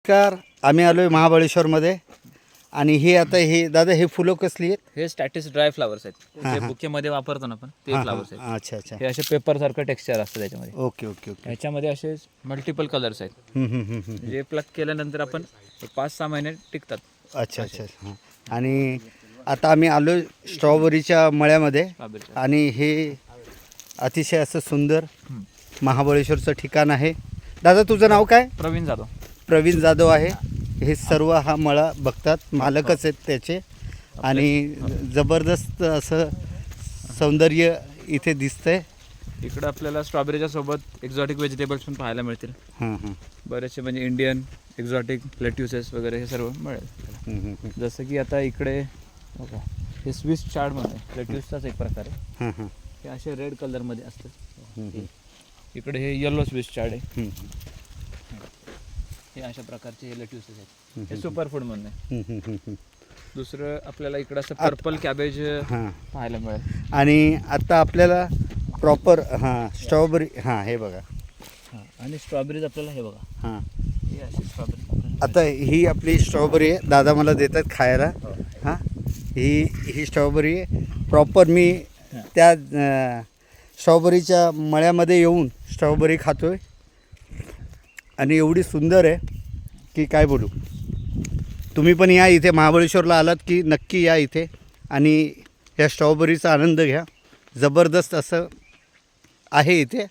नमस्कार. आम्ही आलो आहे महाबळेश्वरमध्ये आणि हे आता हे दादा हे फुलं कसली आहेत? हे स्टॅटिस ड्राय फ्लावर्स आहेत, जे बुकेमध्ये वापरतो ना आपण ते फ्लावर्स आहेत. अच्छा अच्छा. हे असे पेपर सारखं टेक्स्चर असतं त्याच्यामध्ये. Okay okay okay. ह्याच्यामध्ये असे मल्टिपल कलर्स आहेत. जे प्लक केल्यानंतर आपण 5-6 महिने टिकतात. अच्छा अच्छा. हां. आणि आता आम्ही आलो स्ट्रॉबेरीच्या मळ्यामध्ये स्ट्रॉबेरीच्या. आणि हे अतिशय असं सुंदर महाबळेश्वरचं ठिकाण आहे. दादा तुझं नाव काय? प्रवीण जाधव. प्रवीण जाधव आहे. हे सर्व हा मळा बघतात, मालकच आहेत त्याचे. आणि जबरदस्त असं सौंदर्य इथे दिसतंय. इकडं आपल्याला स्ट्रॉबेरीच्या सोबत एक्झॉटिक व्हेजिटेबल्स पण पाहायला मिळतील. हां हां. बरेचसे म्हणजे इंडियन एक्झॉटिक लेट्युसेस वगैरे हे सर्व मिळेल. जसं की आता इकडे बघा, हे स्विस चार्ड म्हणून आहे, लेट्युसचाच एक प्रकार आहे. हां हां. हे असे रेड कलरमध्ये असतात. इकडे हे येलो स्विस चार्ड आहे. हे अशा प्रकारचे हे लेट्युसेस आहेत. हे सुपर फूड म्हणून आहे. दुसरं आपल्याला इकडं असं पर्पल कॅबेज हां. पाहायला मिळेल. आणि आता आपल्याला प्रॉपर स्ट्रॉबेरी हे बघा. आणि स्ट्रॉबेरीज आपल्याला हे बघा, हां. हे अशी स्ट्रॉबेरी. आता ही आपली स्ट्रॉबेरी आहे, दादा मला देतात खायला. हां. ही स्ट्रॉबेरी आहे प्रॉपर. मी त्या स्ट्रॉबेरीच्या मळ्यामध्ये येऊन स्ट्रॉबेरी खातो आहे आणि एवढी सुंदर आहे की काय बोलू. तुम्ही पण या इथे महाबळेश्वरला आलात की नक्की या इथे आणि या स्ट्रॉबेरीचा आनंद घ्या. जबरदस्त असं आहे इथे.